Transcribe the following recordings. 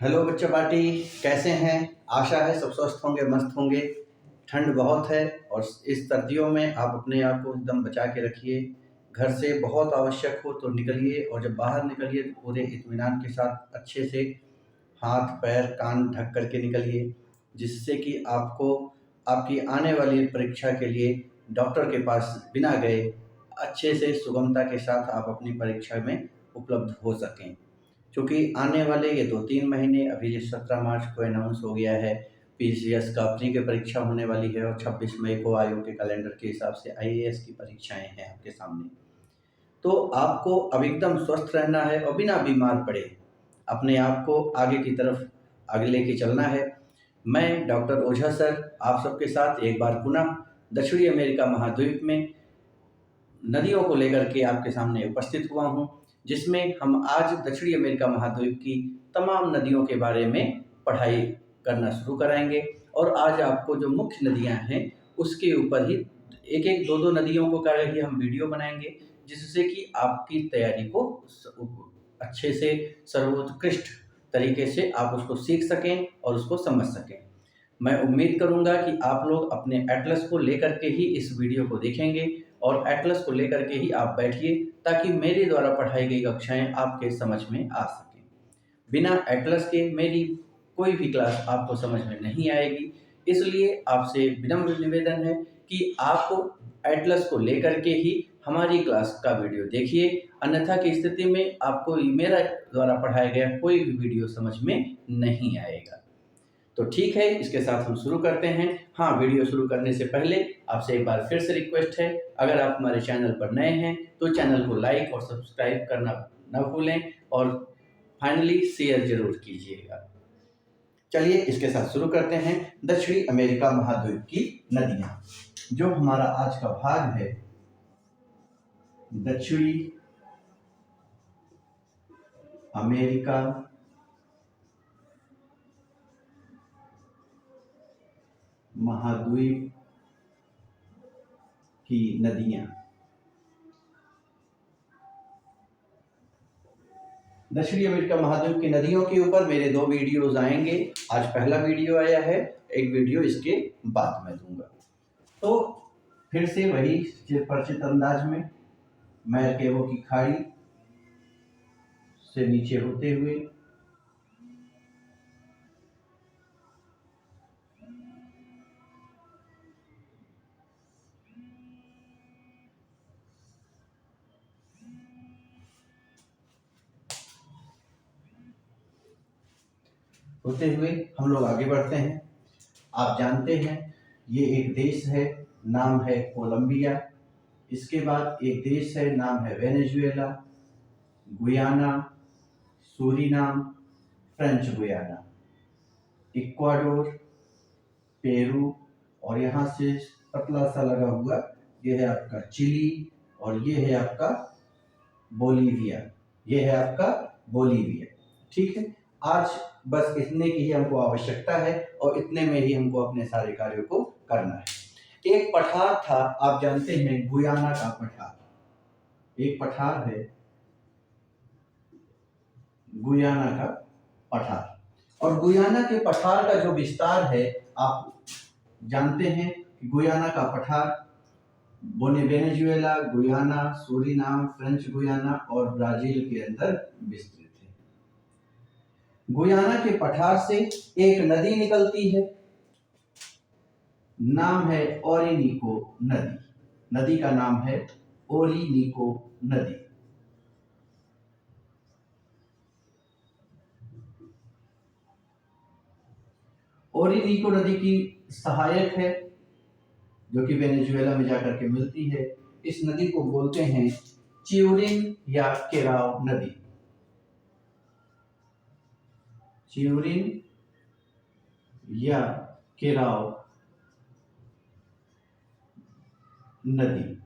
Hello बच्चा party, कैसे हैं? आशा है सब स्वस्थ होंगे, मस्त होंगे। ठंड बहुत है और इस सर्दियों में आप अपने आप को एकदम बचा के रखिए। घर से बहुत आवश्यक हो तो निकलिए, और जब बाहर निकलिए तो पूरे इत्मीनान के साथ अच्छे से हाथ, पैर, कान ढक कर के निकलिए, जिससे कि आपको आपकी आने वाली परीक्षा के लिए डॉक्टर के पास बिना गए अच्छे से सुगमता के साथ आप अपनी परीक्षा में उपलब्ध हो सकें। क्योंकि आने वाले ये 2-3 महीने, अभी 17 मार्च को अनाउंस हो गया है, पीसीएस का प्री की परीक्षा होने वाली है और 26 मई को आयोग के कैलेंडर के हिसाब से आईएएस की परीक्षाएं हैं आपके सामने। तो आपको अब एकदम स्वस्थ रहना है और बिना बीमार पड़े अपने आप को आगे की तरफ आगे लेके चलना है। मैं डॉक्टर ओझा सर आप सबके साथ एक बार पुनः दक्षिणी अमेरिका महाद्वीप में नदियों को लेकर के आपके सामने उपस्थित हुआ हूँ, जिसमें हम आज दक्षिणी अमेरिका महाद्वीप की तमाम नदियों के बारे में पढ़ाई करना शुरू कराएंगे। और आज आपको जो मुख्य नदियाँ हैं उसके ऊपर ही एक-एक, दो-दो नदियों को कर ही हम वीडियो बनाएंगे, जिससे कि आपकी तैयारी को अच्छे से सर्वोत्कृष्ट तरीके से आप उसको सीख सकें और उसको समझ सकें। मैं उम्मीद करूंगा कि आप लोग अपने एटलस को लेकर के ही इस वीडियो को देखेंगे और एटलस को लेकर के ही आप बैठिए, ताकि मेरे द्वारा पढ़ाई गई कक्षाएं आपके समझ में आ सकें। बिना एटलस के मेरी कोई भी क्लास आपको समझ में नहीं आएगी, इसलिए आपसे विनम्र निवेदन है कि आप एटलस को लेकर के ही हमारी क्लास का वीडियो देखिए, अन्यथा की स्थिति में आपको मेरा द्वारा पढ़ाया गया कोई भी वीडियो समझ में नहीं आएगा। तो ठीक है, इसके साथ हम शुरू करते हैं। हाँ, वीडियो शुरू करने से पहले आपसे एक बार फिर से रिक्वेस्ट है, अगर आप हमारे चैनल पर नए हैं तो चैनल को लाइक और सब्सक्राइब करना न भूलें और फाइनली शेयर जरूर कीजिएगा। चलिए इसके साथ शुरू करते हैं। दक्षिणी अमेरिका महाद्वीप की नदियां, जो हमारा आज का भाग है, दक्षिणी अमेरिका महाद्वीप की नदियां। दक्षिणी अमेरिका महाद्वीप की नदियों के ऊपर मेरे 2 वीडियोज आएंगे। आज पहला वीडियो आया है, एक वीडियो इसके बाद में दूंगा। तो फिर से वही परिचित अंदाज में मैरकेबो की खाड़ी से नीचे होते हुए हम लोग आगे बढ़ते हैं। आप जानते हैं ये एक देश है, नाम है कोलंबिया। इसके बाद एक देश है, नाम है Venezuela, Guyana, Suriname, French Guiana, Ecuador, Peru, और यहाँ से पतला सा लगा हुआ ये है आपका चिली, और ये है आपका बोलीविया। ये है आपका बोलीविया। ठीक है, आज बस इतने की ही हमको आवश्यकता है और इतने में ही हमको अपने सारे कार्यों को करना है। एक पठार था, आप जानते हैं, गुयाना का पठार। एक पठार है, गुयाना का पठार। और गुयाना के पठार का जो विस्तार है, आप जानते हैं कि गुयाना का पठार Venezuela, Guyana, Suriname, French Guiana और ब्राजील के अंदर विस्तृत है। गुयाना के पठार से एक नदी निकलती है, नाम है ओरिनिको नदी। नदी का नाम है ओरिनिको नदी। ओरिनिको नदी की सहायक है, जो कि वेनेजुएला में जाकर के मिलती है। इस नदी को बोलते हैं चिउरिन या केराव नदी। चिउरिन या केराव नदी।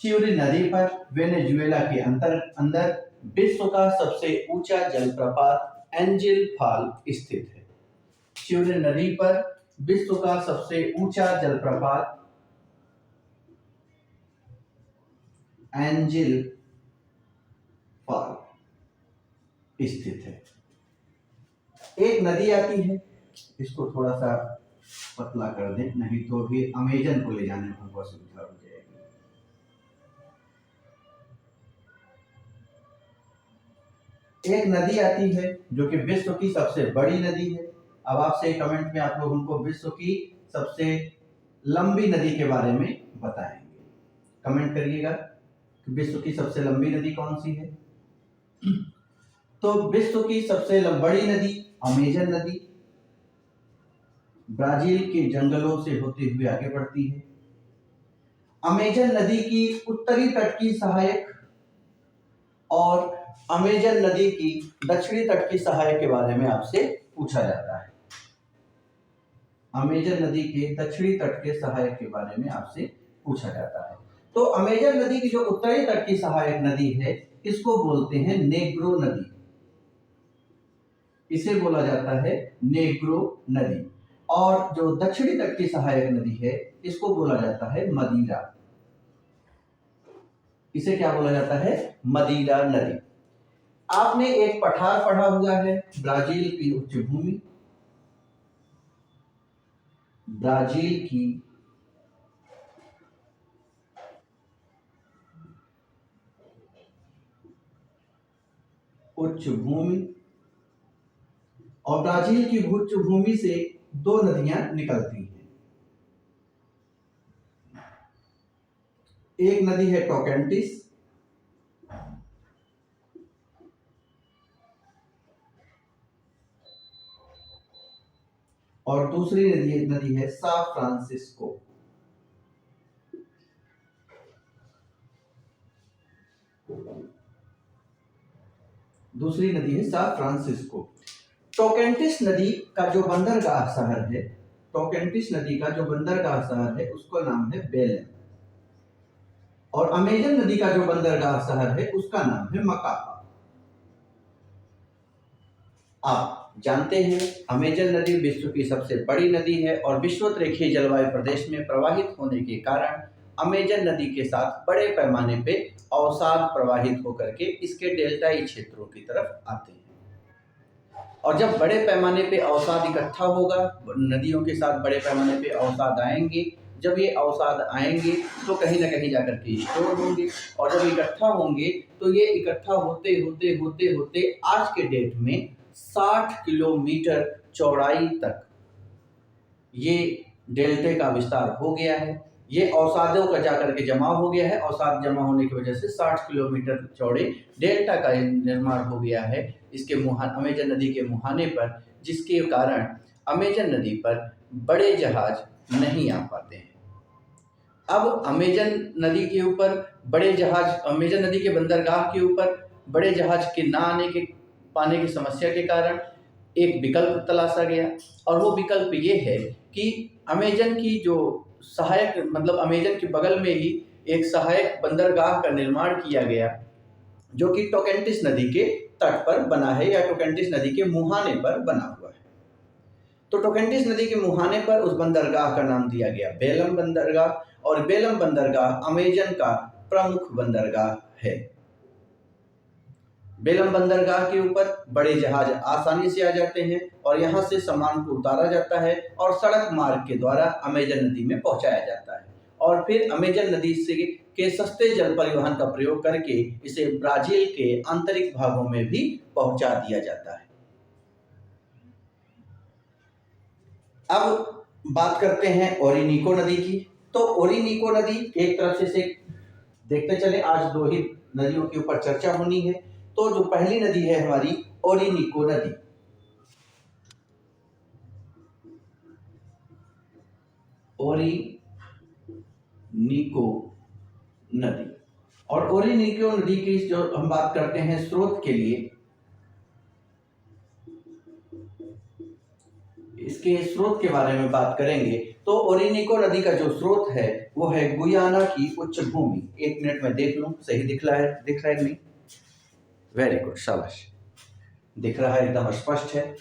चिउरिन नदी पर वेनेजुएला के अंदर विश्व का सबसे ऊंचा जलप्रपात एंजिल फॉल स्थित है। चिउरिन नदी पर विश्व का सबसे ऊंचा जलप्रपात एंजिल फॉल स्थित है। एक नदी आती है, इसको थोड़ा सा पतला कर दें, नहीं तो फिर अमेजन को ले जाने में हमको असुविधा हो जाएगी। एक नदी आती है जो कि विश्व की सबसे बड़ी नदी है। अब आपसे कमेंट में आप लोग हमको विश्व की सबसे लंबी नदी के बारे में बताएंगे। कमेंट करिएगा कि विश्व की सबसे लंबी नदी कौन सी है। तो विश्व की सबसे बड़ी नदी अमेजन नदी ब्राजील के जंगलों से होते हुए आगे बढ़ती है। अमेजन नदी की उत्तरी तट की सहायक और अमेजन नदी की दक्षिणी तट की सहायक के बारे में आपसे पूछा जाता है। अमेजन नदी के दक्षिणी तट के सहायक के बारे में आपसे पूछा जाता है। तो अमेजन नदी की जो उत्तरी तट की सहायक नदी है, इसको बोलते हैं नेग्रो नदी। इसे बोला जाता है नेग्रो नदी। और जो दक्षिणी तट की सहायक नदी है, इसको बोला जाता है मदीरा। इसे क्या बोला जाता है? मदीरा नदी। आपने एक पठार पढ़ा हुआ है, ब्राजील की उच्च भूमि। ब्राजील की उच्च भूमि, और ब्राजील की उच्च भूमि से दो नदियां निकलती हैं। एक नदी है टोकेंटिस, और दूसरी नदी है सा फ्रांसिस्को। दूसरी नदी है सा फ्रांसिस्को। टोकेंटिस नदी का जो बंदरगाह शहर है, टोकेंटिस नदी का जो बंदरगाह शहर है, उसका नाम है बेलेम। और अमेजन नदी का जो बंदरगाह शहर है, उसका नाम है मकापा। आप जानते हैं अमेजन नदी विश्व की सबसे बड़ी नदी है और विषुवत-रेखीय जलवायु प्रदेश में प्रवाहित होने के कारण अमेजन नदी के साथ बड़े पैमाने पे अवसाद प्रवाहित होकर के इसके डेल्टाई क्षेत्रों की तरफ आते हैं। और जब बड़े पैमाने पे अवसाद इकट्ठा होगा, नदियों के साथ बड़े पैमाने पे अवसाद आएंगे, जब ये अवसाद आएंगे तो कहीं ना कहीं जाकर के स्टोर होंगे, और जब इकट्ठा होंगे तो ये इकट्ठा होते होते होते होते आज के डेट में 60 किलोमीटर चौड़ाई तक ये डेल्टे का विस्तार हो गया है। ये अवसादों का जाकर के जमा हो गया है। अवसाद जमा होने की वजह से 60 किलोमीटर चौड़े डेल्टा का निर्माण हो गया है इसके अमेजन नदी के मुहाने पर, जिसके कारण अमेजन नदी पर बड़े जहाज नहीं आ पाते हैं। अब अमेजन नदी के ऊपर बड़े जहाज, अमेजन नदी के बंदरगाह के ऊपर बड़े जहाज के ना पाने की समस्या के कारण एक विकल्प तलाशा गया, और वो विकल्प ये है कि अमेजन की जो सहायक, मतलब अमेजन के बगल में ही एक सहायक बंदरगाह का निर्माण किया गया, जो कि टोकेंटिस नदी के तट पर बना है या टोकेंटिस नदी के मुहाने पर बना हुआ है। तो टोकेंटिस नदी के मुहाने पर उस बंदरगाह का नाम दिया गया बेलम बंदरगाह, और बेलम बंदरगाह अमेजन का प्रमुख बंदरगाह है। बेलम बंदरगाह के ऊपर बड़े जहाज आसानी से आ जाते हैं और यहाँ से सामान को उतारा जाता है और सड़क मार्ग के द्वारा अमेजन नदी में पहुंचाया जाता है, और फिर अमेजन नदी से के सस्ते जल परिवहन का प्रयोग करके इसे ब्राजील के आंतरिक भागों में भी पहुंचा दिया जाता है। अब बात करते हैं ओरिनिको नदी की। तो ओरिनिको नदी एक तरफ से देखते चले, आज दो ही नदियों के ऊपर चर्चा होनी है। तो जो पहली नदी है हमारी ओरिनिको नदी, ओरिनिको नदी। और ओरिनिको नदी की जो हम बात करते हैं स्रोत के लिए, इसके स्रोत के बारे में बात करेंगे तो ओरिनिको नदी का जो स्रोत है वो है गुयाना की उच्च भूमि। एक मिनट में देख लूं सही दिख रहा है कि नहीं। वेरी गुड, शाबाश, दिख रहा है, एकदम स्पष्ट है।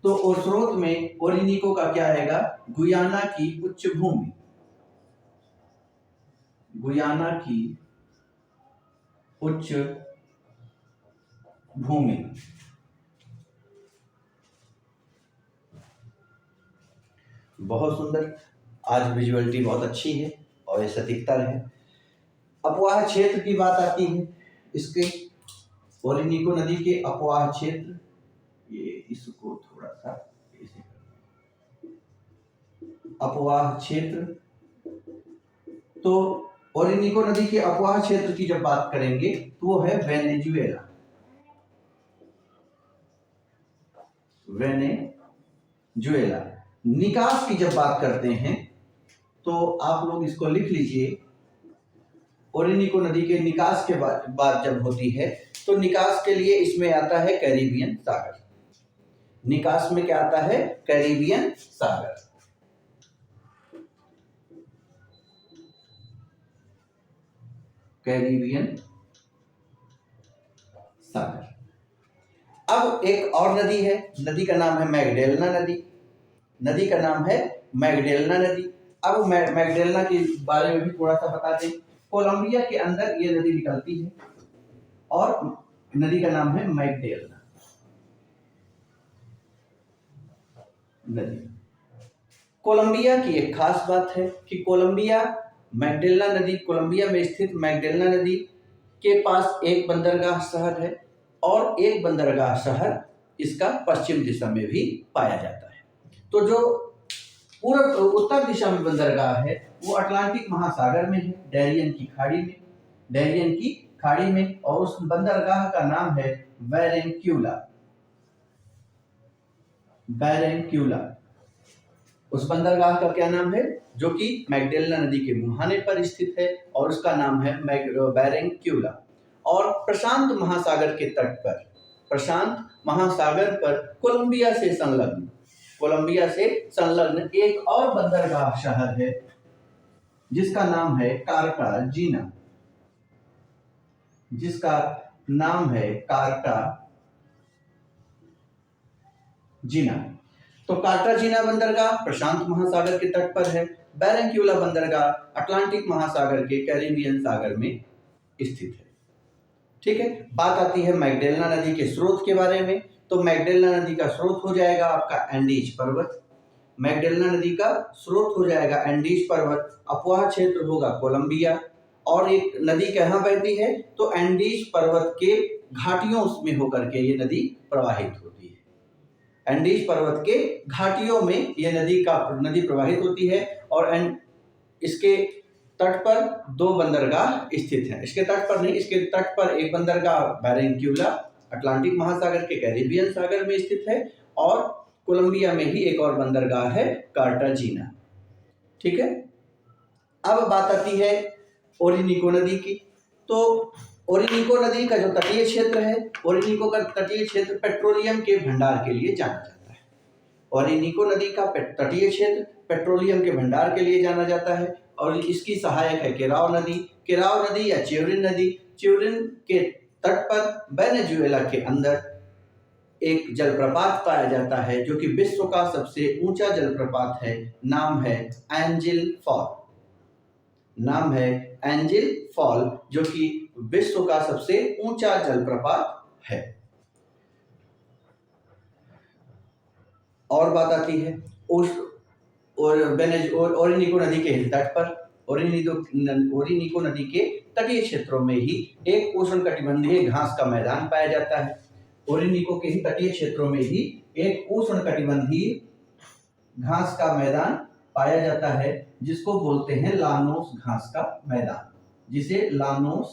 तो और स्रोत में ओरिनिको का क्या आएगा? गुयाना की उच्च भूमि। गुयाना की उच्च भूमि। बहुत सुंदर, आज विजुअलिटी बहुत अच्छी है और ये सटीकता है। अपवाह क्षेत्र की बात आती है इसके, ओरिनिको नदी के अपवाह क्षेत्र, ये इसको थोड़ा सा ऐसे, अपवाह क्षेत्र। तो ओरिनिको नदी के अपवाह क्षेत्र की जब बात करेंगे तो वो है वेनेजुएला। वेनेजुएला। निकास की जब बात करते हैं तो आप लोग इसको लिख लीजिए, ओरिनिको नदी के निकास के बात जब होती है तो निकास के लिए इसमें आता है कैरिबियन सागर। निकास में क्या आता है? कैरिबियन सागर। कैरिबियन सागर। अब एक और नदी है, नदी का नाम है मैगडेलना नदी। नदी का नाम है मैगडेलना नदी। अब मैगडेलना के बारे में भी थोड़ा सा बता दें। कोलंबिया के अंदर ये नदी निकलती है और नदी का नाम है मैगडेलना नदी। कोलंबिया की एक खास बात है कि कोलंबिया, मैगडेलना नदी, कोलंबिया में स्थित मैगडेलना नदी के पास एक बंदरगाह शहर है और एक बंदरगाह शहर इसका पश्चिम दिशा में भी पाया जाता है। तो जो पूर्व उत्तर दिशा में बंदरगाह है वो अटलांटिक महासागर में है, डैरियन की खाड़ी में, डैरियन की खाड़ी में, और उस बंदरगाह का नाम है बैरेंक्यूला। बैरेंक्यूला उस बंदरगाह का क्या नाम है, जो कि मैगडेलना नदी के मुहाने पर स्थित है और उसका नाम है बैरेंक्यूला। और प्रशांत महासागर के तट पर, प्रशांत महासागर पर कोलंबिया से संलग्न, कोलंबिया से संलग्न एक और बंदरगाह शहर है जिसका नाम है कार्टाजीना, जिसका नाम है कार्टाजीना। तो कार्टाजीना बंदरगाह प्रशांत महासागर के तट पर है, बैरेंक्यूला बंदरगाह अटलांटिक महासागर के कैरिबियन सागर में स्थित है। ठीक है, बात आती है मैगडेलना नदी के स्रोत के बारे में। तो मैगडेलना नदी का स्रोत हो जाएगा आपका एंडीज पर्वत। मैगडेलना नदी का स्रोत हो जाएगा एंडीज पर्वत। अपवाह क्षेत्र होगा कोलंबिया। और एक नदी कहाँ बहती है? तो एंडीज पर्वत के घाटियों में होकर के ये नदी प्रवाहित होती है। एंडीज पर्वत के घाटियों में ये नदी प्रवाहित होती है और इसके तट पर दो बंदरगाह स्थित हैं। इसके तट पर नहीं, इसके तट पर एक बंदरगाह बैरेंक्यूला अटलांटिक महासागर के कैरिबियन सागर में स्थित है और कोलंबिया में ही एक और बंदरगाह है कार्टाजीना। ठीक है, अब बात आती है ओरिनिको नदी की। तो ओरिनिको नदी का जो तटीय क्षेत्र है, ओरिनिको का तटीय क्षेत्र पेट्रोलियम के भंडार के लिए जाना जाता है। ओरिनिको नदी का तटीय क्षेत्र पेट्रोलियम के भंडार के लिए जाना जाता है और इसकी सहायक है केराव नदी। केराव नदी या चिवरिन नदी, चिवरिन के तट पर वेनेजुएला के अंदर एक जलप्रपात पाया जाता है जो कि विश्व का सबसे ऊंचा जलप्रपात है। नाम है एंजिल फॉल। नाम है एंजिल फॉल, जो कि विश्व का सबसे ऊंचा जलप्रपात है। और बात आती है ओरिनिको नदी के तट पर, ओरिनिको नदी के तटीय क्षेत्रों में ही एक उष्णकटिबंधीय घास का मैदान पाया जाता है। ओरिनिको के ही तटीय क्षेत्रों में ही एक उष्णकटिबंधीय घास का मैदान पाया जाता है जिसको बोलते हैं लानोस घास का मैदान, जिसे लानोज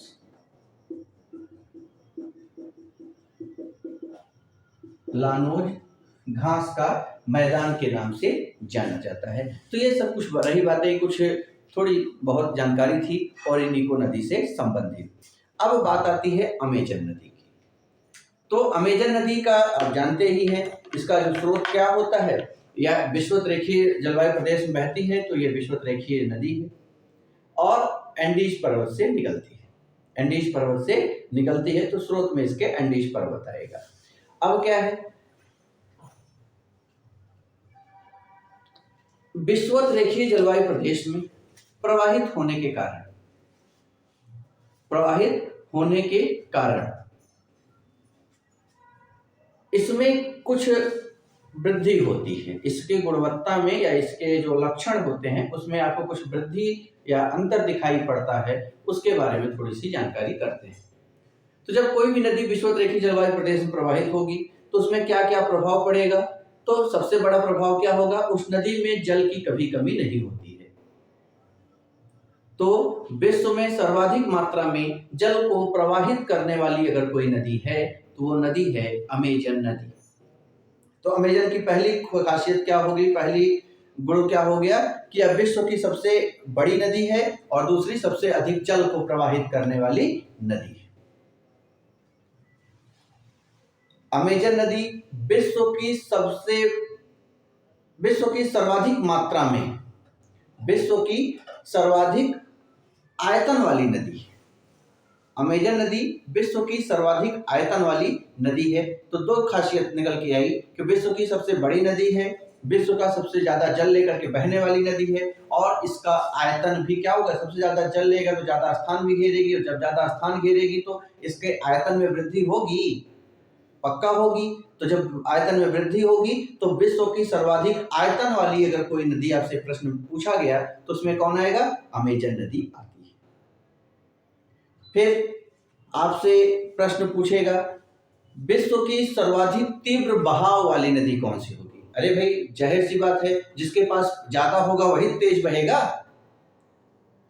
घास का मैदान के नाम से जाना जाता है। तो ये सब कुछ रही बातें, कुछ थोड़ी बहुत जानकारी थी ओरिनिको नदी से संबंधित। अब बात आती है अमेजन नदी की। तो अमेजन नदी का आप जानते ही हैं, इसका जो स्रोत क्या होता है, यह विषुवत रेखीय जलवायु प्रदेश में बहती है। तो यह विषुवत रेखीय नदी है और एंडीज पर्वत से निकलती है। एंडीज पर्वत से निकलती है तो स्रोत में इसके एंडीज पर्वत आएगा। अब क्या है, विषुवत रेखीय जलवायु प्रदेश में प्रवाहित होने के कारण इसमें कुछ वृद्धि होती है, इसके गुणवत्ता में या इसके जो लक्षण होते हैं उसमें आपको कुछ वृद्धि या अंतर दिखाई पड़ता है, उसके बारे में थोड़ी सी जानकारी करते हैं। तो जब कोई भी नदी विषुवत-रेखीय जलवायु प्रदेश में प्रवाहित होगी तो उसमें क्या-क्या प्रभाव पड़ेगा? तो सबसे बड़ा प्रभाव क्या होगा? उस नदी में जल की कभी कमी नहीं होती है। तो विश्व में सर्वाधिक मात्रा में जल को प्रवाहित करने वाली अगर कोई नदी है तो वो नदी है अमेजन नदी। तो अमेजन की पहली खासियत क्या होगी? पहली गुण क्या हो गया कि यह विश्व की सबसे बड़ी नदी है और दूसरी सबसे अधिक जल को प्रवाहित करने वाली नदी है। अमेजन नदी विश्व की सर्वाधिक मात्रा में, विश्व की सर्वाधिक आयतन वाली नदी है। अमेजन नदी विश्व की सर्वाधिक आयतन वाली नदी है। तो दो खासियत निकल के आई कि विश्व की सबसे बड़ी नदी है, विश्व का सबसे ज्यादा जल लेकर के बहने वाली नदी है, और इसका आयतन भी क्या होगा? सबसे ज्यादा जल लेगा तो ज्यादा स्थान भी घेरेगी, और जब ज्यादा स्थान घेरेगी तो इसके आयतन में वृद्धि होगी, पक्का होगी। तो जब आयतन में वृद्धि होगी तो विश्व की सर्वाधिक आयतन वाली अगर कोई नदी आपसे प्रश्न पूछा गया तो उसमें कौन आएगा? अमेजन नदी आती है। फिर आपसे प्रश्न पूछेगा विश्व की सर्वाधिक तीव्र बहाव वाली नदी कौन सी होगी? अरे भाई, जाहिर सी बात है, जिसके पास ज्यादा होगा वही तेज बहेगा।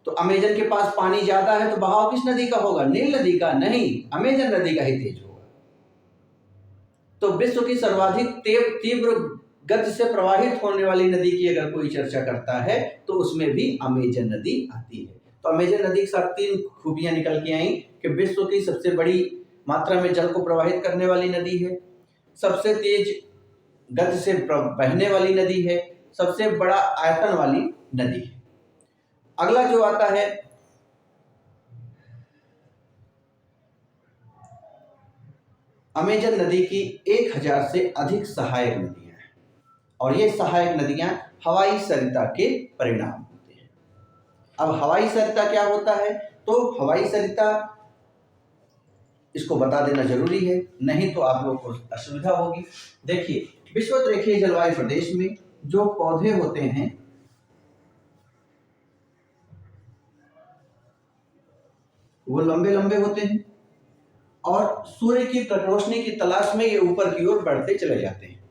तो अमेजन के पास पानी ज्यादा है तो बहाव किस नदी का होगा? नील नदी का नहीं, अमेजन नदी का ही तेज होगा। तो विश्व की सर्वाधिक तीव्र गति से प्रवाहित होने वाली नदी की अगर कोई चर्चा करता है तो उसमें भी अमेजन नदी आती है। तो अमेजन नदी के साथ तीन खूबियां निकल के आई कि विश्व की सबसे बड़ी मात्रा में जल को प्रवाहित करने वाली नदी है, सबसे तेज गति से बहने वाली नदी है, सबसे बड़ा आयतन वाली नदी है। अगला जो आता है, अमेजन नदी की 1000 से अधिक सहायक नदियां हैं, और ये सहायक नदियां हवाई सरिता के परिणाम होते हैं। अब हवाई सरिता क्या होता है? तो हवाई सरिता, इसको बता देना जरूरी है, नहीं तो आप लोगों को असुविधा होगी। देखिए, विषुवत-रेखीय जलवायु प्रदेश में जो पौधे होते हैं वो लंबे लंबे होते हैं, और सूर्य की रोशनी की तलाश में ये ऊपर की ओर बढ़ते चले जाते हैं।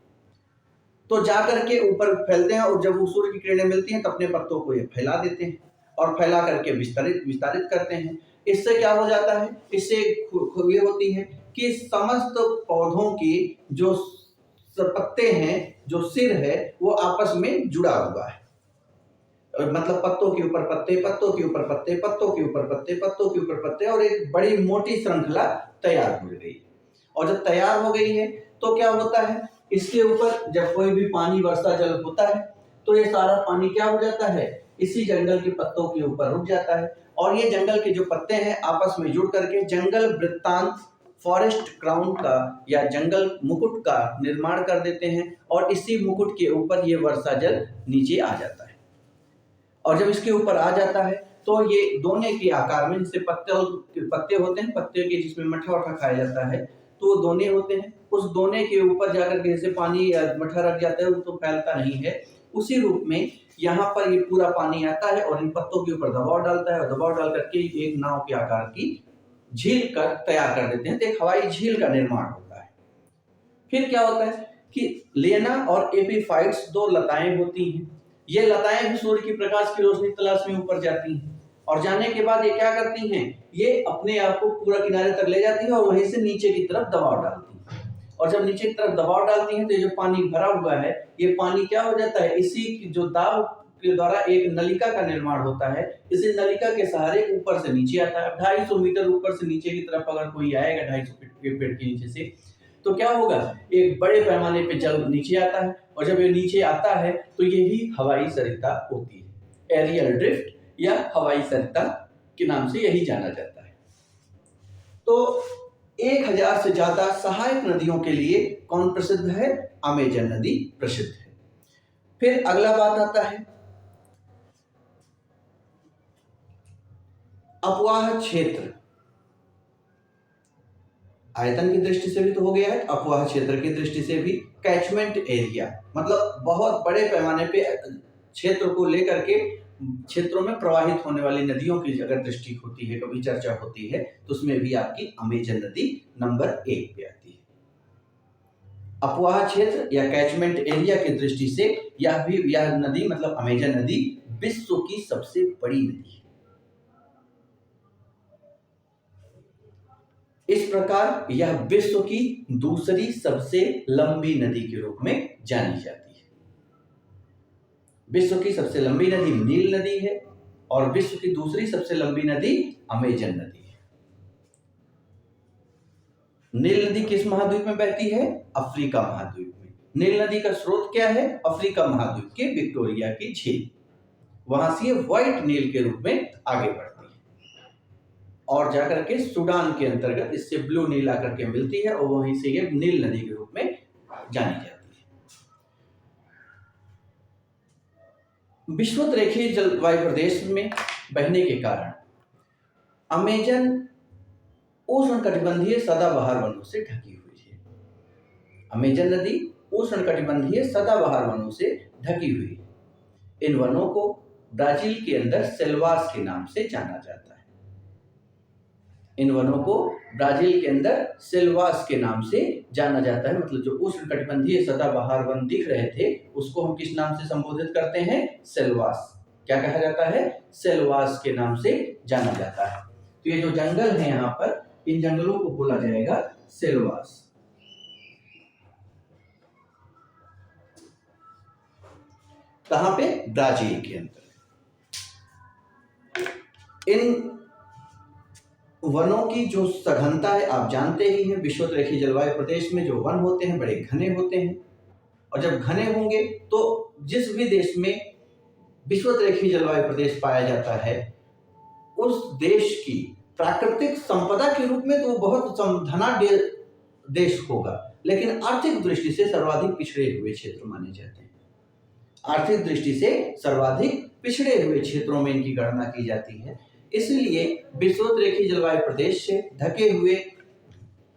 तो जाकर के ऊपर फैलते हैं, और जब वो सूर्य की किरणें मिलती हैं तो अपने पत्तों को ये फैला देते हैं और फैला करके विस्तारित करते हैं। इससे क्या हो जाता है? इससे ये होती है कि समस्त पौधों की जो पत्ते हैं, जो सिर है, वो आपस में जुड़ा हुआ है। मतलब पत्तों के ऊपर पत्ते, पत्तों के ऊपर पत्ते, पत्तों के ऊपर पत्ते, पत्तों के ऊपर पत्ते, और एक बड़ी मोटी श्रृंखला तैयार हो गई। और जब तैयार हो गई है तो क्या होता है? इसके ऊपर जब कोई भी पानी, वर्षा जल होता है तो ये सारा पानी क्या हो जाता है? इसी जंगल के पत्तों के ऊपर रुक जाता है, और ये जंगल के जो पत्ते हैं आपस में जुड़ करके जंगल वृत्तांत, फॉरेस्ट क्राउन का या जंगल मुकुट का निर्माण कर देते हैं, और इसी मुकुट के ऊपर ये वर्षा जल नीचे आ जाता है। और जब इसके ऊपर आ जाता है तो ये दोने के आकार में, जैसे पत्ते होते हैं, पत्ते के जिसमें मठा वठा खाया जाता है, तो वो दोने होते हैं, उस दोने के ऊपर जाकर के जैसे पानी या मठा रख जाता है, वो तो फैलता नहीं है, उसी रूप में यहाँ पर ये पूरा पानी आता है और इन पत्तों के ऊपर दबाव डालता है, और दबाव डाल करके एक नाव के आकार की झील कर तैयार कर देते हैं। तो एक हवाई झील का निर्माण होता है। फिर क्या होता है कि लेना और एपीफाइट्स दो लताएं होती हैं। ये लताएं भी सूर्य की प्रकाश की रोशनी तलाश में ऊपर जाती हैं, और जाने के बाद ये क्या करती हैं? ये अपने आप को पूरा किनारे तक ले जाती हैं और वहीं से नीचे की तरफ दबाव डालती हैं। और जब नीचे की तरफ दबाव डालती हैं तो ये जो पानी भरा हुआ है, ये पानी क्या हो जाता है? इसी जो दाब के द्वारा एक नलिका का निर्माण होता है, इसी नलिका के सहारे ऊपर से नीचे आता है। 250 मीटर ऊपर से नीचे की तरफ अगर कोई आएगा 250 फीट के पेड़ के नीचे से, तो क्या होगा? एक बड़े पैमाने पे जल नीचे आता है, और जब ये नीचे आता है तो यही हवाई सरिता होती है। एरियल ड्रिफ्ट या हवाई सरिता के नाम से यही जाना जाता है। तो 1000 से ज्यादा सहायक नदियों के लिए कौन प्रसिद्ध है? अमेजन नदी प्रसिद्ध है। फिर अगला बात आता है अपवाह क्षेत्र। आयतन की दृष्टि से भी तो हो गया है, अपवाह क्षेत्र की दृष्टि से भी। कैचमेंट एरिया मतलब बहुत बड़े पैमाने पे क्षेत्र को लेकर के क्षेत्रों में प्रवाहित होने वाली नदियों की अगर दृष्टि होती है, कभी चर्चा होती है, तो उसमें भी आपकी अमेजन नदी नंबर 1 पे आती है। अपवाह क्षेत्र या कैचमेंट एरिया की दृष्टि से यह नदी मतलब अमेजन नदी विश्व की सबसे बड़ी नदी है। इस प्रकार यह विश्व की दूसरी सबसे लंबी नदी के रूप में जानी जाती है। विश्व की सबसे लंबी नदी नील नदी है और विश्व की दूसरी सबसे लंबी नदी अमेजन नदी है। नील नदी किस महाद्वीप में बहती है? अफ्रीका महाद्वीप में। नील नदी का स्रोत क्या है? अफ्रीका महाद्वीप के विक्टोरिया की झील। वहां से व्हाइट नील के रूप में आगे बढ़ती है और जाकर के सूडान के अंतर्गत इससे ब्लू नील आकर के मिलती है और वहीं से ये नील नदी के रूप में जानी जाती है। विषुवत रेखीय जलवायु प्रदेश में बहने के कारण अमेजन उष्णकटिबंधीय सदाबहार वनों से ढकी हुई है। अमेजन नदी उष्णकटिबंधीय सदाबहार वनों से ढकी हुई है। इन वनों को ब्राजील के अंदर सेल्वास के नाम से जाना जाता है। इन वनों को ब्राजील के अंदर सेल्वास के नाम से जाना जाता है। मतलब जो उष्णकटिबंधीय सदाबहार वन दिख रहे थे उसको हम किस नाम से संबोधित करते हैं? सेल्वास। क्या कहा जाता है? सेल्वास के नाम से जाना जाता है। तो ये जो जंगल है यहाँ पर, इन जंगलों को बोला जाएगा सेल्वास। कहां पे? ब्राजील के अंदर। इन वनों की जो सघनता है आप जानते ही हैं। विषुवत रेखीय जलवायु प्रदेश में जो वन होते हैं बड़े घने होते हैं और जब घने होंगे तो जिस भी देश में विषुवत रेखीय जलवायु प्रदेश पाया जाता है उस देश की प्राकृतिक संपदा के रूप में तो वो बहुत धनाढ्य देश होगा, लेकिन आर्थिक दृष्टि से सर्वाधिक पिछड़े हुए क्षेत्र माने जाते हैं। आर्थिक दृष्टि से सर्वाधिक पिछड़े हुए क्षेत्रों में इनकी गणना की जाती है। इसलिए विषुवत रेखीय जलवायु प्रदेश से ढके हुए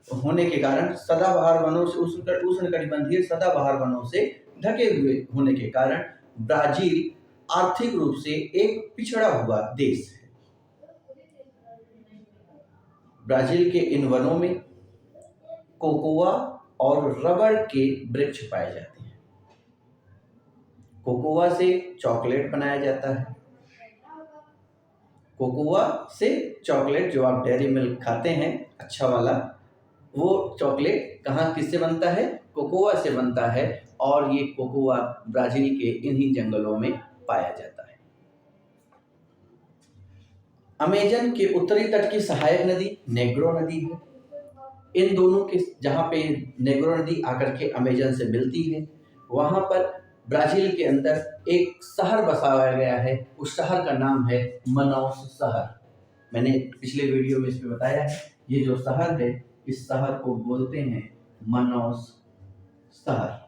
होने के कारण सदाबहार वनों से उष्णकटिबंधीय सदाबहार वनों से ढके हुए होने के कारण ब्राजील आर्थिक रूप से एक पिछड़ा हुआ देश है। ब्राजील के इन वनों में कोकोआ और रबर के वृक्ष पाए जाते हैं। कोकोआ से चॉकलेट बनाया जाता है। कोकोआ से चॉकलेट जो आप डेयरी मिल्क खाते हैं अच्छा वाला, वो चॉकलेट कहाँ किससे बनता है? कोकोआ से बनता है और ये कोकोआ ब्राजील के इन्हीं जंगलों में पाया जाता है। अमेजन के उत्तरी तट की सहायक नदी नेग्रो नदी है। इन दोनों के जहाँ पे नेग्रो नदी आकर के अमेजन से मिलती है वहाँ पर ब्राजील के अंदर एक शहर बसाया गया है। उस शहर का नाम है मनौस शहर। मैंने पिछले वीडियो में इसमें बताया है। ये जो शहर है इस शहर को बोलते हैं मनौस शहर।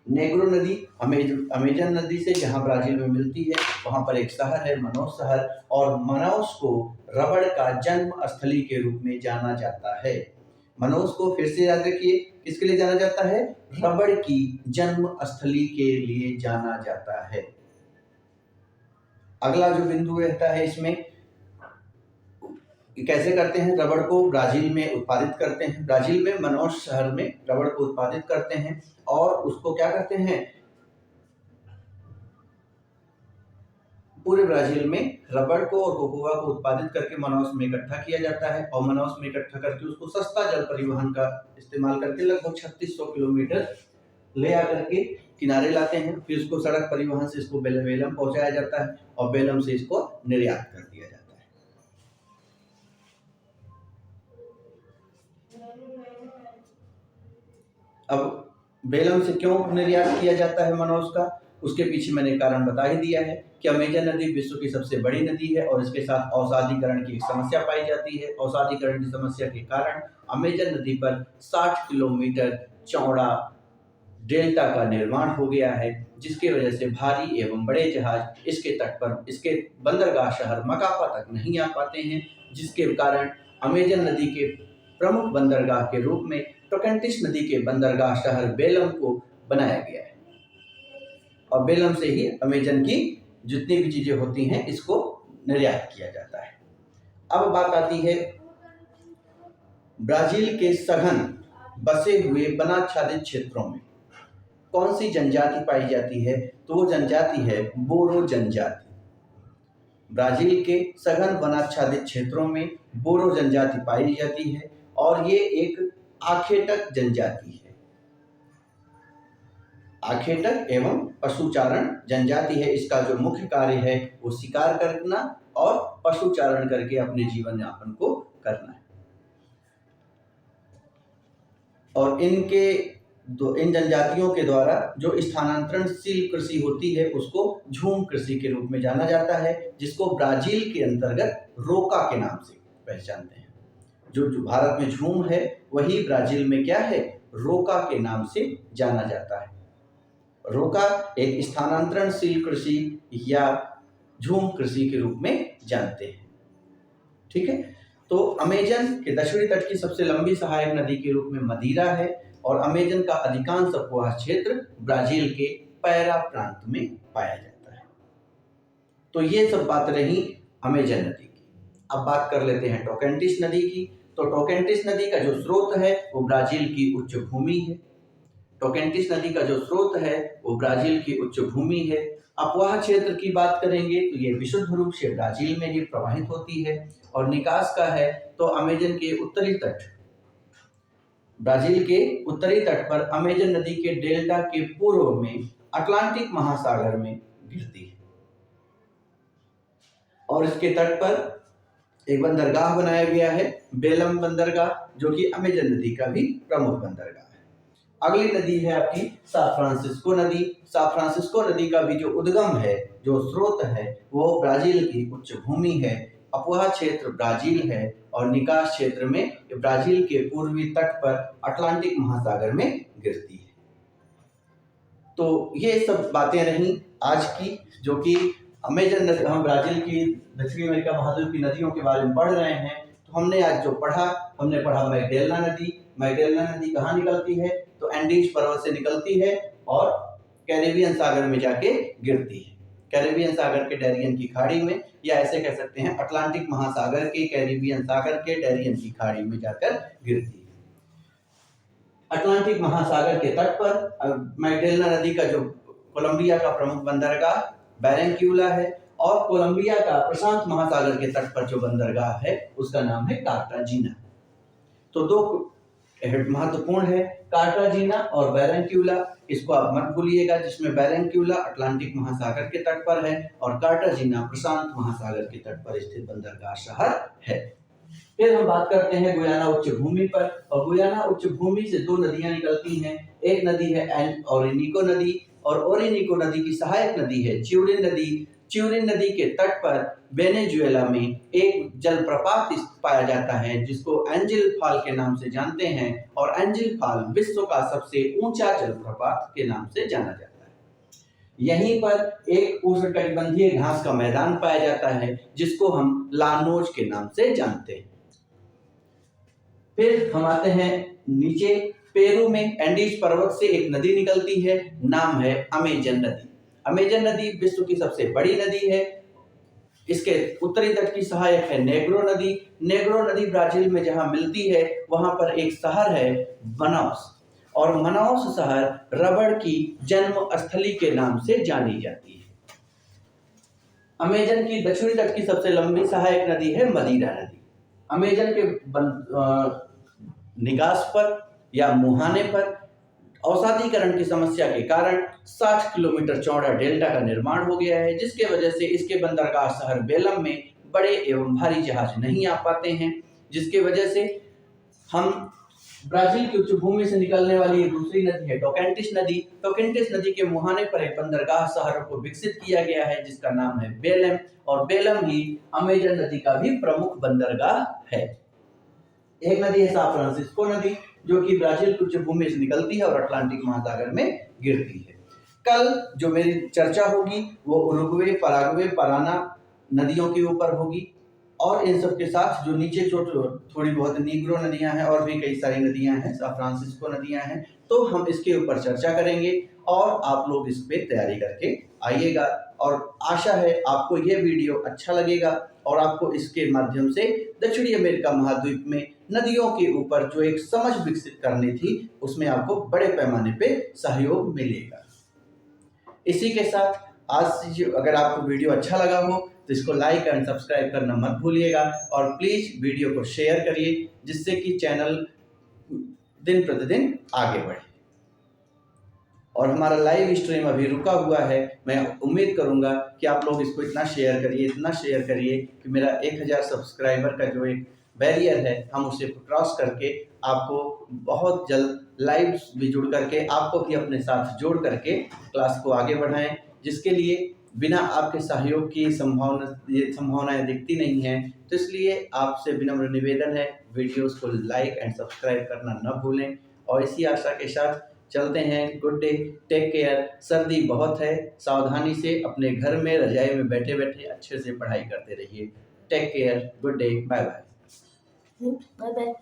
नेग्रो नदी अमेजन नदी से जहाँ ब्राजील में मिलती है वहाँ पर एक शहर है मनौस शहर और मनौस को रबड़ का जन्म स्थली के रूप में जाना जाता है। मनौस को फिर से याद रखिए, किसके लिए जाना जाता है? रबड़ की जन्म स्थली के लिए जाना जाता है। अगला जो बिंदु रहता है इसमें कैसे करते हैं? रबड़ को ब्राजील में उत्पादित करते हैं। ब्राजील में मनौस शहर में रबड़ को उत्पादित करते हैं और उसको क्या करते हैं? पूरे ब्राजील में रबड़ को और कोकोआ को उत्पादित करके मनौस में इकट्ठा किया जाता है और मनौस में इकट्ठा करके उसको सस्ता जल परिवहन का इस्तेमाल करके लगभग 3600 किलोमीटर ले आकर के किनारे लाते हैं। फिर उसको सड़क परिवहन से इसको बेलम पहुंचाया जाता है और बेलम से इसको निर्यात कर दिया जाता है। अब बेलम से क्यों निर्यात किया जाता है मनौस का? उसके पीछे मैंने कारण बता ही दिया है कि अमेजन नदी विश्व की सबसे बड़ी नदी है और इसके साथ औषाधिकरण की समस्या पाई जाती है। औषाधिकरण की समस्या के कारण अमेजन नदी पर 60 किलोमीटर चौड़ा डेल्टा का निर्माण हो गया है, जिसकी वजह से भारी एवं बड़े जहाज इसके तट पर, इसके बंदरगाह शहर मकापा तक नहीं आ पाते हैं, जिसके कारण अमेजन नदी के प्रमुख बंदरगाह के रूप में टोकंटिस नदी के बंदरगाह शहर बेलम को बनाया गया है। और बेलम से ही अमेजन की जितनी भी चीजें होती हैं इसको निर्यात किया जाता है। अब बात आती है ब्राजील के सघन बसे हुए वनाच्छादित क्षेत्रों में कौन सी जनजाति पाई जाती है, तो वो जनजाति है बोरो जनजाति। ब्राजील के सघन वनाच्छादित क्षेत्रों में बोरो जनजाति पाई जाती है और ये एक आखेटक जनजाति है। आखेटक एवं पशुचारण जनजाति है। इसका जो मुख्य कार्य है वो शिकार करना और पशुचारण करके अपने जीवन यापन को करना है। और इन जनजातियों के द्वारा जो स्थानांतरणशील कृषि होती है उसको झूम कृषि के रूप में जाना जाता है, जिसको ब्राजील के अंतर्गत रोका के नाम से पहचानते हैं। जो भारत में झूम है वही ब्राजील में क्या है, रोका के नाम से जाना जाता है। रोका एक स्थानांतरणशील कृषि या झूम कृषि के रूप में जानते हैं। ठीक है, तो अमेजन के दक्षिणी तट की सबसे लंबी सहायक नदी के रूप में मदीरा है और अमेजन का अधिकांश अपवाह क्षेत्र ब्राजील के पैरा प्रांत में पाया जाता है। तो ये सब बात रही अमेजन नदी की। अब बात कर लेते हैं टोकंटिस नदी की। तो टोकंटिस नदी का जो स्रोत है वो ब्राजील की उच्च भूमि है। टोकंटिस नदी का जो स्रोत है वो ब्राजील की उच्च भूमि है। अपवाह क्षेत्र की बात करेंगे तो ये विशुद्ध रूप से ब्राजील में ही प्रवाहित होती है। और निकास का है तो अमेजन के उत्तरी तट, ब्राजील के उत्तरी तट पर अमेजन नदी के डेल्टा के पूर्व में अटलांटिक महासागर में गिरती है। और इसके तट पर एक बंदरगाह बनाया गया है, बेलम बंदरगाह, जो कि अमेजन नदी का भी प्रमुख बंदरगाह है। अगली नदी है आपकी सान फ्रांसिस्को नदी। सान फ्रांसिस्को नदी का भी जो उद्गम है, जो स्रोत है, वो ब्राजील की उच्च भूमि है। अपवाह क्षेत्र ब्राजील है और निकास क्षेत्र में ब्राजील के पूर्वी तट पर अटलांटिक महासागर में गिरती है। तो ये सब बातें रहीं आज की, जो कि अमेजन नदी, हम ब्राजील की दक्षिणी अमेरिका महाद्वीप की नदियों के बारे में पढ़ रहे हैं। तो हमने आज जो पढ़ा, हमने पढ़ा मैगडेलना नदी। मैगडेलना नदी कहाँ निकलती है, तो एंडीज पर्वत से निकलती है और कैरेबियन सागर में जाके गिरती है। कैरेबियन सागर के डैरियन की खाड़ी में, या ऐसे कह सकते हैं अटलांटिक महासागर के कैरेबियन सागर के डैरियन की खाड़ी में जाकर गिरती है। अटलांटिक महासागर के तट पर मैगडेलना नदी का जो कोलंबिया का प्रमुख बंदरगाह बैरंक्यूला है और कोलंबिया का प्रशांत महासागर के तट पर जो बंदरगाह है उसका नाम है कार्टाजीना। तो दो महत्वपूर्ण है, कार्टाजीना और बैरंक्यूला। इसको आप मत भूलिएगा, जिसमें बैरंक्यूला अटलांटिक महासागर के तट पर है और कार्टाजीना प्रशांत महासागर के तट पर स्थित बंदरगाह शहर है। फिर हम बात करते हैं गुयाना उच्च भूमि पर। और गुयाना उच्च भूमि से दो नदियां निकलती हैं। एक नदी है ओरिनिको नदी और ओरिनिको नदी की सहायक नदी है चिउरिन नदी। चिउरिन नदी के तट पर वेनेजुएला में एक जलप्रपात पाया जाता है जिसको एंजिल फॉल के नाम से जानते हैं। और एंजिल फॉल विश्व का सबसे ऊंचा जलप्रपात के नाम से जाना जाता है। यहीं पर एक उष्णकटिबंधीय घास का मैदान पाया जाता है जिसको हम लानोज के नाम से जानते हैं। फिर हम आते हैं नीचे, पेरू में एंडीज पर्वत से एक नदी निकलती है, नाम है अमेजन नदी। अमेजन नदी विश्व की सबसे बड़ी नदी है। इसके उत्तरी तट की सहायक है नेग्रो नदी। नेग्रो नदी ब्राजील में जहां मिलती है वहां पर एक शहर है मनाउस, और मनाउस शहर रबड़ की जन्म स्थली के नाम से जानी जाती है। अमेजन की दक्षिणी तट की सबसे लंबी सहायक नदी है मदीरा नदी। अमेजन के निकास पर या मुहाने पर औषधीकरण की समस्या के कारण 60 किलोमीटर चौड़ा डेल्टा का निर्माण हो गया है, जिसके वजह से इसके बंदरगाह शहर बेलम में बड़े एवं भारी जहाज नहीं आ पाते हैं, जिसके वजह से हम ब्राजील की उच्च भूमि से निकलने वाली दूसरी नदी है टोकंटिस नदी। टोकंटिस नदी के मुहाने पर एक बंदरगाह शहर को विकसित किया गया है जिसका नाम है बेलम, और बेलम ही अमेजन नदी का भी प्रमुख बंदरगाह है। एक नदी है सान फ्रांसिस्को नदी, जो कि ब्राजील की उच्च भूमि से निकलती है और अटलांटिक महासागर में गिरती है। कल जो मेरी चर्चा होगी वो उरुग्वे, पराग्वे, पराना नदियों के ऊपर होगी। और इन सब के साथ जो नीचे थोड़ी बहुत नीग्रो नदियां हैं और भी कई सारी नदियां हैं, सैन फ्रांसिस्को नदियां हैं, तो हम इसके ऊपर चर्चा करेंगे और आप लोग इस पे तैयारी करके आइएगा। और आशा है आपको ये वीडियो अच्छा लगेगा और आपको इसके माध्यम से दक्षिणी अमेरिका महाद्वीप में नदियों के ऊपर जो एक समझ विकसित करनी थी उसमें आपको बड़े पैमाने पे सहयोग मिलेगा। इसी के साथ आज अगर आपको वीडियो अच्छा लगा हो तो इसको लाइक एंड सब्सक्राइब करना मत भूलिएगा और प्लीज वीडियो को शेयर करिए जिससे कि चैनल दिन प्रतिदिन आगे बढ़े। और हमारा लाइव स्ट्रीम अभी रुका हुआ है, मैं उम्मीद करूंगा कि आप लोग इसको इतना शेयर करिए कि मेरा 1000 सब्सक्राइबर का जो एक बैरियर है हम उसे क्रॉस करके आपको बहुत जल्द लाइव भी जुड़ करके आपको भी अपने साथ जोड़ करके क्लास को आगे बढ़ाएं, जिसके लिए बिना आपके सहयोग की संभावनाएं दिखती नहीं हैं। तो इसलिए आपसे विनम्र निवेदन है, वीडियोस को लाइक एंड सब्सक्राइब करना न भूलें। और इसी आशा के साथ चलते हैं। Good day, take care. सर्दी बहुत है, सावधानी से अपने घर में रजाई में बैठे बैठे अच्छे से पढ़ाई करते रहिए। Take care, good day, bye bye. Bye bye.